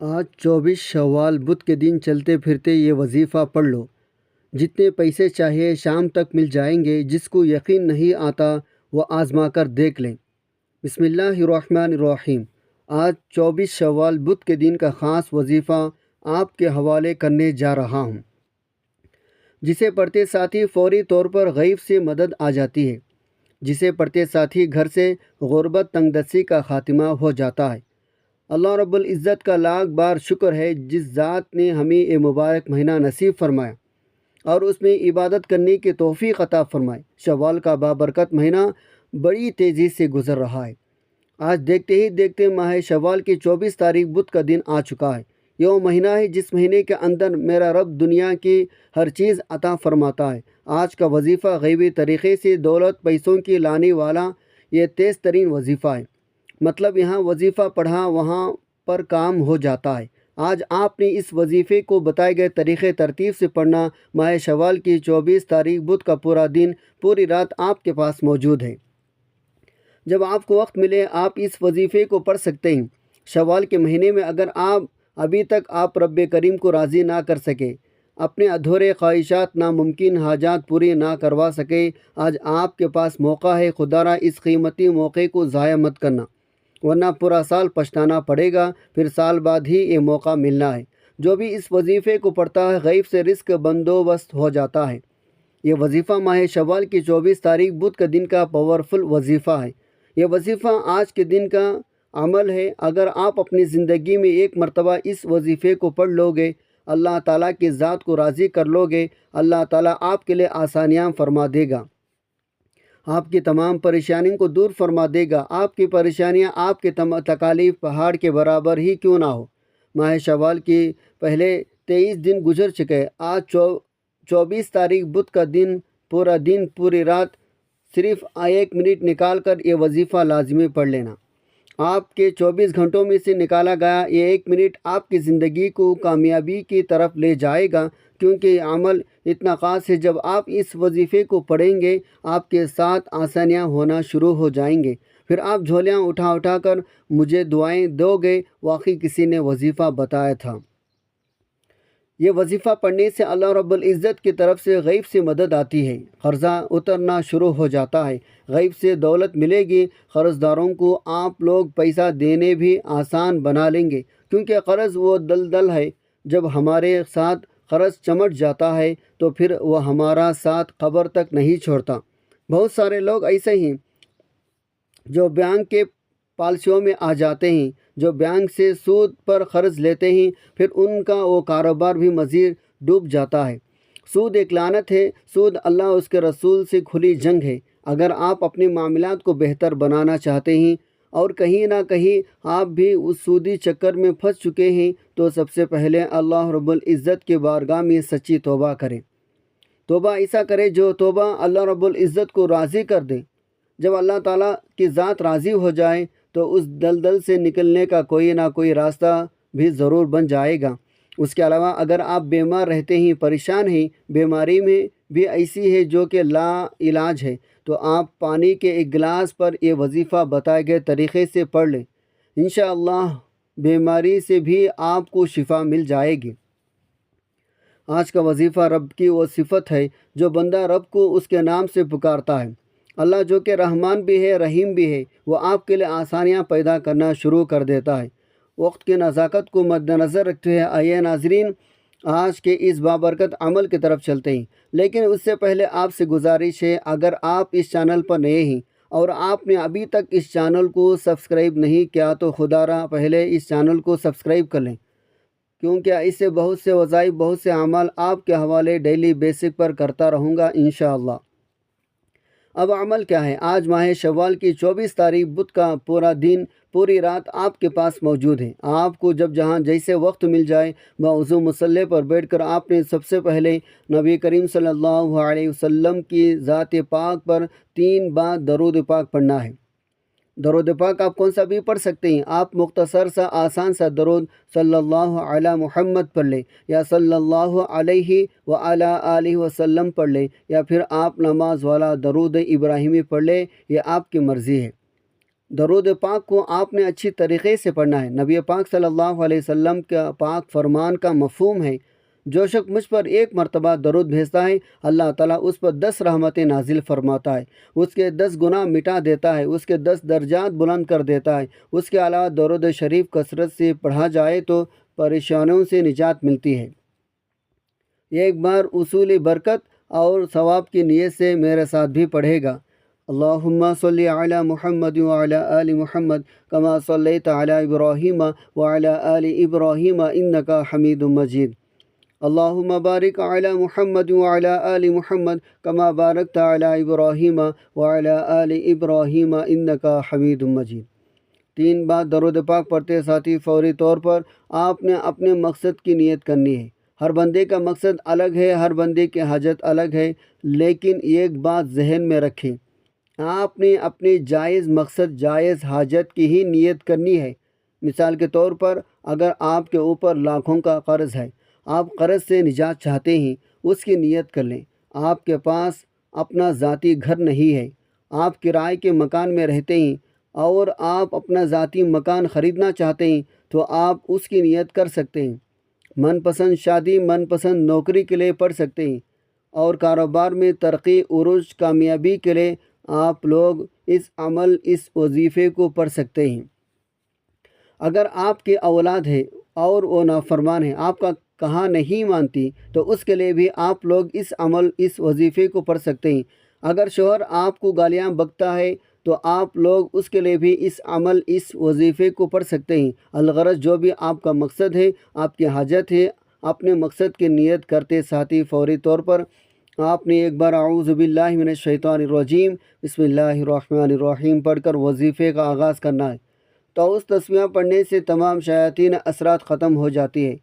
آج 24 بدھ کے دن چلتے پھرتے یہ وظیفہ پڑھ لو، جتنے پیسے چاہیے شام تک مل جائیں گے۔ جس کو یقین نہیں آتا وہ آزما کر دیکھ لیں۔ بسم اللہ الرحمن الرحیم۔ آج 24 بدھ کے دن کا خاص وظیفہ آپ کے حوالے کرنے جا رہا ہوں، جسے پڑھتے ساتھ ہی فوری طور پر غیب سے مدد آ جاتی ہے، جسے پڑھتے ساتھ ہی گھر سے غربت تنگ دستی کا خاتمہ ہو جاتا ہے۔ اللہ رب العزت کا لاکھ بار شکر ہے جس ذات نے ہمیں یہ مبارک مہینہ نصیب فرمایا اور اس میں عبادت کرنے کی توفیق عطا فرمائے۔ شوال کا بابرکت مہینہ بڑی تیزی سے گزر رہا ہے۔ آج دیکھتے ہی دیکھتے ماہ شوال کی 24 تاریخ بدھ کا دن آ چکا ہے۔ یہ وہ مہینہ ہے جس مہینے کے اندر میرا رب دنیا کی ہر چیز عطا فرماتا ہے۔ آج کا وظیفہ غیبی طریقے سے دولت پیسوں کی لانے والا یہ تیز ترین وظیفہ ہے۔ مطلب یہاں وظیفہ پڑھا وہاں پر کام ہو جاتا ہے۔ آج آپ نے اس وظیفے کو بتائے گئے طریقے ترتیب سے پڑھنا۔ ماہ شوال کی 24 تاریخ بدھ کا پورا دن پوری رات آپ کے پاس موجود ہے۔ جب آپ کو وقت ملے آپ اس وظیفے کو پڑھ سکتے ہیں۔ شوال کے مہینے میں اگر ابھی تک آپ رب کریم کو راضی نہ کر سکے، اپنے ادھورے خواہشات ناممکن حاجات پوری نہ کروا سکے، آج آپ کے پاس موقع ہے۔ خدا را اس قیمتی موقع کو ضائع مت کرنا، ورنہ پورا سال پچھتانا پڑے گا، پھر سال بعد ہی یہ موقع ملنا ہے۔ جو بھی اس وظیفے کو پڑھتا ہے غیب سے رزق بندوبست ہو جاتا ہے۔ یہ وظیفہ ماہ شوال کی 24 تاریخ بدھ کے دن کا پاورفل وظیفہ ہے۔ یہ وظیفہ آج کے دن کا عمل ہے۔ اگر آپ اپنی زندگی میں ایک مرتبہ اس وظیفے کو پڑھ لو گے، اللہ تعالیٰ کی ذات کو راضی کر لو گے، اللہ تعالیٰ آپ کے لیے آسانیاں فرما دے گا، آپ کی تمام پریشانیوں کو دور فرما دے گا۔ آپ کی پریشانیاں آپ کے تکالیف پہاڑ کے برابر ہی کیوں نہ ہو۔ ماہ شوال کی پہلے 23 دن گزر چکے۔ آج 24 تاریخ بدھ کا دن پوری رات صرف 1 منٹ نکال کر یہ وظیفہ لازمی پڑھ لینا۔ آپ کے 24 گھنٹوں میں سے نکالا گیا یہ 1 منٹ آپ کی زندگی کو کامیابی کی طرف لے جائے گا، کیونکہ یہ عمل اتنا خاص ہے۔ جب آپ اس وظیفے کو پڑھیں گے آپ کے ساتھ آسانیاں ہونا شروع ہو جائیں گے، پھر آپ جھولیاں اٹھا کر مجھے دعائیں دو گے۔ واقعی کسی نے وظیفہ بتایا تھا۔ یہ وظیفہ پڑھنے سے اللہ رب العزت کی طرف سے غیب سے مدد آتی ہے، قرضہ اترنا شروع ہو جاتا ہے، غیب سے دولت ملے گی۔ قرض داروں کو آپ لوگ پیسہ دینے بھی آسان بنا لیں گے، کیونکہ قرض وہ دلدل ہے، جب ہمارے ساتھ قرض چمٹ جاتا ہے تو پھر وہ ہمارا ساتھ قبر تک نہیں چھوڑتا۔ بہت سارے لوگ ایسے ہیں جو بینک کے پالیسیوں میں آ جاتے ہیں، جو بینک سے سود پر قرض لیتے ہیں، پھر ان کا وہ کاروبار بھی مزید ڈوب جاتا ہے۔ سود ایک لعنت ہے، سود اللہ اس کے رسول سے کھلی جنگ ہے۔ اگر آپ اپنے معاملات کو بہتر بنانا چاہتے ہیں اور کہیں نہ کہیں آپ بھی اس سودی چکر میں پھنس چکے ہیں تو سب سے پہلے اللہ رب العزت کی بارگاہ میں سچی توبہ کریں۔ توبہ ایسا کرے جو توبہ اللہ رب العزت کو راضی کر دے۔ جب اللہ تعالیٰ کی ذات راضی ہو جائے تو اس دلدل سے نکلنے کا کوئی نہ کوئی راستہ بھی ضرور بن جائے گا۔ اس کے علاوہ اگر آپ بیمار رہتے ہیں، پریشان ہیں، بیماری میں بھی ایسی ہے جو کہ لا علاج ہے، تو آپ پانی کے ایک گلاس پر یہ وظیفہ بتائے گئے طریقے سے پڑھ لیں، انشاءاللہ بیماری سے بھی آپ کو شفا مل جائے گی۔ آج کا وظیفہ رب کی وہ صفت ہے جو بندہ رب کو اس کے نام سے پکارتا ہے۔ اللہ جو کہ رحمان بھی ہے رحیم بھی ہے، وہ آپ کے لیے آسانیاں پیدا کرنا شروع کر دیتا ہے۔ وقت کی نزاکت کو مد نظر رکھتے ہوئے آئیے ناظرین آج کے اس بابرکت عمل کی طرف چلتے ہیں، لیکن اس سے پہلے آپ سے گزارش ہے، اگر آپ اس چینل پر نئے ہیں اور آپ نے ابھی تک اس چینل کو سبسکرائب نہیں کیا تو خدا را پہلے اس چینل کو سبسکرائب کر لیں، کیونکہ اس سے بہت سے وظائف بہت سے اعمال آپ کے حوالے ڈیلی بیسک پر کرتا رہوں گا انشاءاللہ۔ اب عمل کیا ہے؟ آج ماہ شوال کی 24 تاریخ بدھ کا پورا دن پوری رات آپ کے پاس موجود ہے۔ آپ کو جب جہاں جیسے وقت مل جائے باوضو مصلی پر بیٹھ کر آپ نے سب سے پہلے نبی کریم صلی اللہ علیہ وسلم کی ذات پاک پر 3 بار درود پاک پڑھنا ہے۔ درود پاک آپ کون سا بھی پڑھ سکتے ہیں۔ آپ مختصر سا آسان سا درود صلی اللہ علی محمد پڑھ لیں، یا صلی اللہ علیہ وعلی آلہ وسلم پڑھ لیں، یا پھر آپ نماز والا درود ابراہیمی پڑھ لیں، یہ آپ کی مرضی ہے۔ درود پاک کو آپ نے اچھی طریقے سے پڑھنا ہے۔ نبی پاک صلی اللہ علیہ وسلم کا پاک فرمان کا مفہوم ہے، جو شخص مجھ پر ایک مرتبہ درود بھیجتا ہے اللہ تعالیٰ اس پر 10 رحمتیں نازل فرماتا ہے، اس کے 10 گناہ مٹا دیتا ہے، اس کے 10 درجات بلند کر دیتا ہے۔ اس کے علاوہ درود شریف کثرت سے پڑھا جائے تو پریشانیوں سے نجات ملتی ہے۔ ایک بار اصولی برکت اور ثواب کی نیت سے میرے ساتھ بھی پڑھے گا۔ اللہم صلی علی محمد وعلی آل محمد کما صلیت علی ابراہیم وعلی آل ابراہیم انکا حمید مجید۔ اللہم بارک علی محمد وعلی آل محمد کما بارکت علی ابراہیم وعلی آل ابراہیم انکا حمید مجید۔ 3 بار درود پاک پڑھتے ساتھی فوری طور پر آپ نے اپنے مقصد کی نیت کرنی ہے۔ ہر بندے کا مقصد الگ ہے، ہر بندے کی حاجت الگ ہے، لیکن ایک بات ذہن میں رکھیں، آپ نے اپنے جائز مقصد جائز حاجت کی ہی نیت کرنی ہے۔ مثال کے طور پر اگر آپ کے اوپر لاکھوں کا قرض ہے، آپ قرض سے نجات چاہتے ہیں، اس کی نیت کر لیں۔ آپ کے پاس اپنا ذاتی گھر نہیں ہے، آپ کرائے کے مکان میں رہتے ہیں اور آپ اپنا ذاتی مکان خریدنا چاہتے ہیں تو آپ اس کی نیت کر سکتے ہیں۔ من پسند شادی، من پسند نوکری کے لیے پڑھ سکتے ہیں، اور کاروبار میں ترقی عروج کامیابی کے لیے آپ لوگ اس عمل اس وظیفے کو پڑھ سکتے ہیں۔ اگر آپ کی اولاد ہے اور وہ نافرمان ہے، آپ کا کہا نہیں مانتی، تو اس کے لیے بھی آپ لوگ اس عمل اس وظیفے کو پڑھ سکتے ہیں۔ اگر شوہر آپ کو گالیاں بکتا ہے تو آپ لوگ اس کے لیے بھی اس عمل اس وظیفے کو پڑھ سکتے ہیں۔ الغرض جو بھی آپ کا مقصد ہے، آپ کی حاجت ہے، اپنے مقصد کی نیت کرتے ساتھی فوری طور پر آپ نے ایک بار اعوذ باللہ من الشیطان الرجیم بسم اللہ الرحمن الرحیم پڑھ کر وظیفے کا آغاز کرنا ہے۔ تو اس تسمیہ پڑھنے سے تمام شیاطین اثرات ختم ہو جاتی ہے،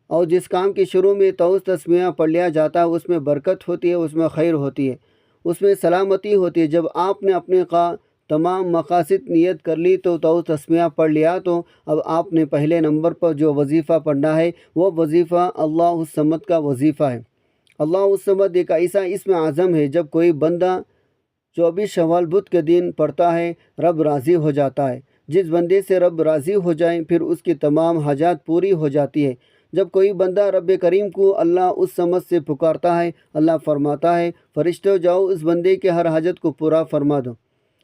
اور جس کام کی شروع میں توس تسمیہ پڑھ لیا جاتا ہے اس میں برکت ہوتی ہے، اس میں خیر ہوتی ہے، اس میں سلامتی ہوتی ہے۔ جب آپ نے اپنے تمام مقاصد نیت کر لی تو توس تسمیہ پڑھ لیا، تو اب آپ نے پہلے نمبر پر جو وظیفہ پڑھنا ہے وہ وظیفہ اللہ الصمد کا وظیفہ ہے۔ اللہ الصمد ایک ایسا اسم اعظم ہے، جب کوئی بندہ 24 شوال بدھ کے دن پڑھتا ہے رب راضی ہو جاتا ہے۔ جس بندے سے رب راضی ہو جائیں پھر اس کی تمام حاجات پوری ہو جاتی ہے۔ جب کوئی بندہ رب کریم کو اللہ الصمد سے پکارتا ہے، اللہ فرماتا ہے فرشتوں جاؤ اس بندے کے ہر حاجت کو پورا فرما دو۔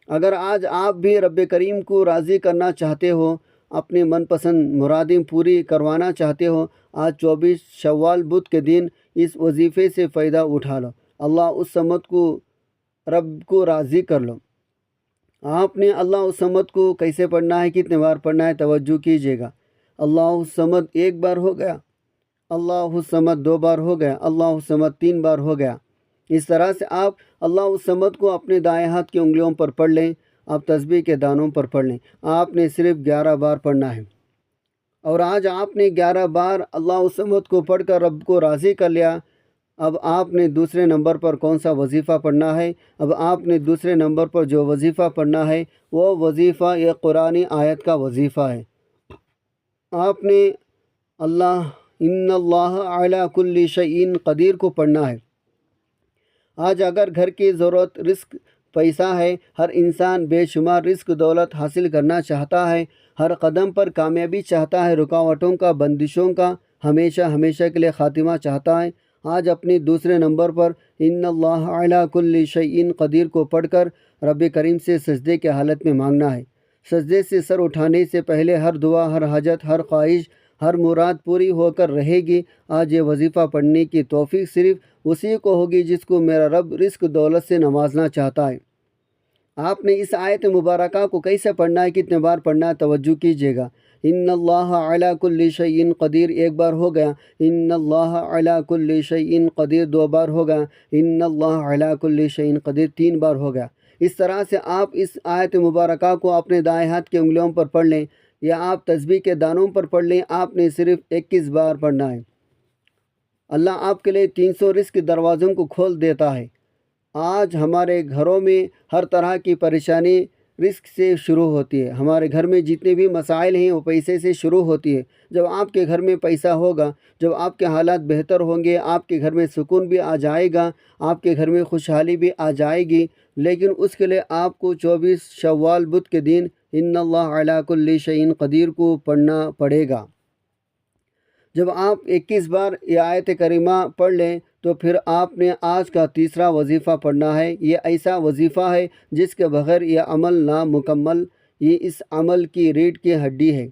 اگر آج آپ بھی رب کریم کو راضی کرنا چاہتے ہو، اپنے من پسند مرادیں پوری کروانا چاہتے ہو، آج 24 شوال بدھ کے دن اس وظیفے سے فائدہ اٹھا لو، اللہ الصمد کو رب کو راضی کر لو۔ آپ نے اللہ الصمد کو کیسے پڑھنا ہے، کتنے بار پڑھنا ہے، توجہ کیجیے گا۔ اللہ الصمد 1 بار ہو گیا، اللہ الصمد 2 بار ہو گیا، اللہ الصمد 3 بار ہو گیا۔ اس طرح سے آپ اللہ الصمد کو اپنے دائیں ہاتھ کی انگلیوں پر پڑھ لیں، آپ تسبیح کے دانوں پر پڑھ لیں۔ آپ نے صرف 11 بار پڑھنا ہے، اور آج آپ نے 11 بار اللہ الصمد کو پڑھ کر رب کو راضی کر لیا۔ اب آپ نے دوسرے نمبر پر کون سا وظیفہ پڑھنا ہے؟ اب آپ نے دوسرے نمبر پر جو وظیفہ پڑھنا ہے وہ وظیفہ ایک قرآنی آیت کا وظیفہ ہے۔ آپ نے ان اللہ علی کل شیء قدیر کو پڑھنا ہے۔ آج اگر گھر کی ضرورت رزق پیسہ ہے، ہر انسان بے شمار رزق دولت حاصل کرنا چاہتا ہے، ہر قدم پر کامیابی چاہتا ہے، رکاوٹوں کا بندشوں کا ہمیشہ کے لیے خاتمہ چاہتا ہے۔ آج اپنے دوسرے نمبر پر ان اللہ علی کل شیء قدیر کو پڑھ کر رب کریم سے سجدے کے حالت میں مانگنا ہے۔ سجدے سے سر اٹھانے سے پہلے ہر دعا، ہر حاجت، ہر خواہش، ہر مراد پوری ہو کر رہے گی۔ آج یہ وظیفہ پڑھنے کی توفیق صرف اسی کو ہوگی جس کو میرا رب رزق دولت سے نوازنا چاہتا ہے۔ آپ نے اس آیت مبارکہ کو کیسے پڑھنا ہے، کتنے بار پڑھنا ہے، توجہ کیجیے گا۔ ان اللہ علی کل شیء قدیر 1 بار ہو گیا، ان اللہ علی کل شیء قدیر 2 بار ہو گیا، ان اللہ علی کل شیء قدیر 3 بار ہو گیا۔ اس طرح سے آپ اس آیت مبارکہ کو اپنے دائیں ہاتھ کی انگلیوں پر پڑھ لیں، یا آپ تسبیح کے دانوں پر پڑھ لیں۔ آپ نے صرف 21 بار پڑھنا ہے۔ اللہ آپ کے لیے 300 رزق کے دروازوں کو کھول دیتا ہے۔ آج ہمارے گھروں میں ہر طرح کی پریشانی رزق سے شروع ہوتی ہے۔ ہمارے گھر میں جتنے بھی مسائل ہیں وہ پیسے سے شروع ہوتی ہے۔ جب آپ کے گھر میں پیسہ ہوگا، جب آپ کے حالات بہتر ہوں گے، آپ کے گھر میں سکون بھی آ جائے گا، آپ کے گھر میں خوشحالی بھی آ جائے گی۔ لیکن اس کے لیے آپ کو 24 شوال بدھ کے دن ان اللہ علی کل شیء قدیر کو پڑھنا پڑے گا۔ جب آپ 21 بار یہ آیت کریمہ پڑھ لیں تو پھر آپ نے آج کا تیسرا وظیفہ پڑھنا ہے۔ یہ ایسا وظیفہ ہے جس کے بغیر یہ عمل نامکمل، یہ اس عمل کی ریڑھ کی ہڈی ہے۔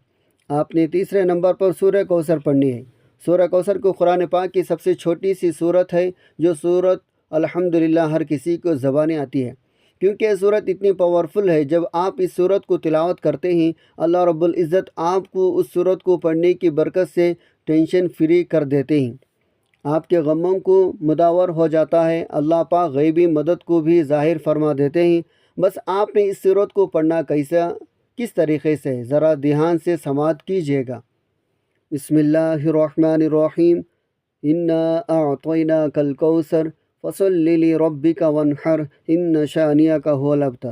آپ نے تیسرے نمبر پر سورہ کوثر پڑھنی ہے۔ سورہ کوثر کو قرآن پاک کی سب سے چھوٹی سی صورت ہے، جو صورت الحمدللہ ہر کسی کو زبانیں آتی ہے، کیونکہ یہ صورت اتنی پاورفل ہے۔ جب آپ اس صورت کو تلاوت کرتے ہیں، اللہ رب العزت آپ کو اس صورت کو پڑھنے کی برکت سے ٹینشن فری کر دیتے ہیں، آپ کے غموں کو مداور ہو جاتا ہے۔ اللہ پاک غیبی مدد کو بھی ظاہر فرما دیتے ہیں۔ بس آپ نے اس صورت کو پڑھنا کس طریقے سے، ذرا دھیان سے سماعت کیجیے گا۔ بسم اللہ الرحمن الرحیم، انا اعطیناک الکوثر فصل لربک وانحر ان شانئک هو الابتر۔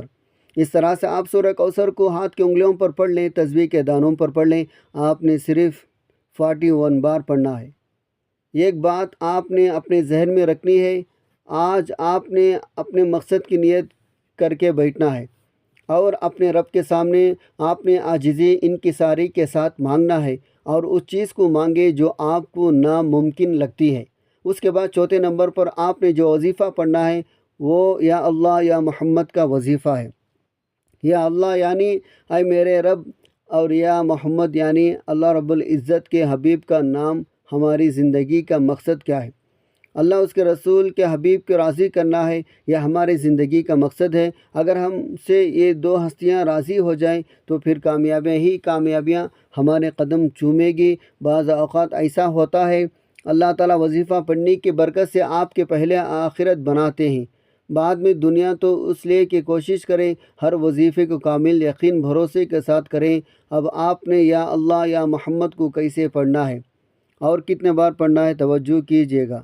اس طرح سے آپ سورہ کوثر کو ہاتھ کی انگلیوں پر پڑھ لیں، تسبیح کے دانوں پر پڑھ لیں۔ آپ نے صرف 41 بار پڑھنا ہے۔ ایک بات آپ نے اپنے ذہن میں رکھنی ہے، آج آپ نے اپنے مقصد کی نیت کر کے بیٹھنا ہے اور اپنے رب کے سامنے آپ نے عاجزی انکساری کے ساتھ مانگنا ہے، اور اس چیز کو مانگے جو آپ کو ناممکن لگتی ہے۔ اس کے بعد چوتھے نمبر پر آپ نے جو وظیفہ پڑھنا ہے وہ یا اللہ یا محمد کا وظیفہ ہے۔ یا اللہ یعنی اے میرے رب، اور یا محمد یعنی اللہ رب العزت کے حبیب کا نام ہماری زندگی کا مقصد کیا ہے۔ اللہ اس کے رسول کے حبیب کو راضی کرنا ہے، یہ ہماری زندگی کا مقصد ہے۔ اگر ہم سے یہ دو ہستیاں راضی ہو جائیں تو پھر کامیابیاں ہمارے قدم چومے گی۔ بعض اوقات ایسا ہوتا ہے اللہ تعالیٰ وظیفہ پڑھنے کی برکت سے آپ کے پہلے آخرت بناتے ہیں، بعد میں دنیا۔ تو اس لیے کہ کوشش کریں ہر وظیفے کو کامل یقین بھروسے کے ساتھ کریں۔ اب آپ نے یا اللہ یا محمد کو کیسے پڑھنا ہے اور کتنے بار پڑھنا ہے، توجہ کیجیے گا۔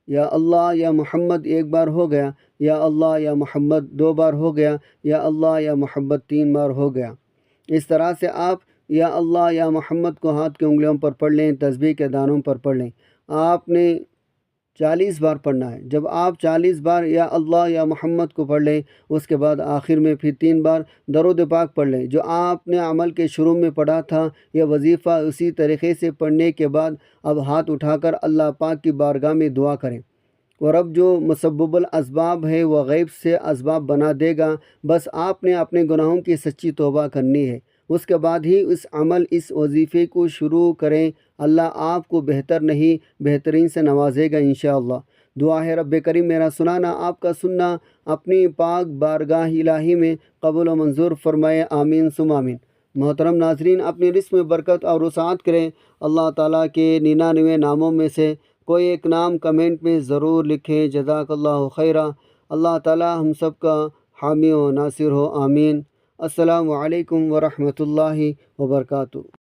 یا اللہ یا محمد 1 بار ہو گیا، یا اللہ یا محمد 2 بار ہو گیا، یا اللہ یا محمد 3 بار ہو گیا۔ اس طرح سے آپ یا اللہ یا محمد کو ہاتھ کی انگلیوں پر پڑھ لیں، تسبیح کے دانوں پر پڑھ لیں۔ آپ نے 40 بار پڑھنا ہے۔ جب آپ 40 بار یا اللہ یا محمد کو پڑھ لیں، اس کے بعد آخر میں پھر 3 بار درود پاک پڑھ لیں جو آپ نے عمل کے شروع میں پڑھا تھا۔ یہ وظیفہ اسی طریقے سے پڑھنے کے بعد اب ہاتھ اٹھا کر اللہ پاک کی بارگاہ میں دعا کریں، اور اب جو مسبب الاسباب ہے وہ غیب سے اسباب بنا دے گا۔ بس آپ نے اپنے گناہوں کی سچی توبہ کرنی ہے، اس کے بعد ہی اس وظیفے کو شروع کریں۔ اللہ آپ کو بہتر نہیں بہترین سے نوازے گا انشاءاللہ۔ دعا ہے رب کریم میرا سنانا آپ کا سننا اپنی پاک بارگاہ الہی میں قبول و منظور فرمائے، آمین ثم آمین۔ محترم ناظرین، اپنی رزق میں برکت اور وسعت کریں۔ اللہ تعالیٰ کے 99 ناموں میں سے کوئی ایک نام کمنٹ میں ضرور لکھیں۔ جزاک اللہ خیرہ۔ اللہ تعالیٰ ہم سب کا حامی و ناصر ہو، آمین۔ السلام علیکم ورحمۃ اللہ وبرکاتہ۔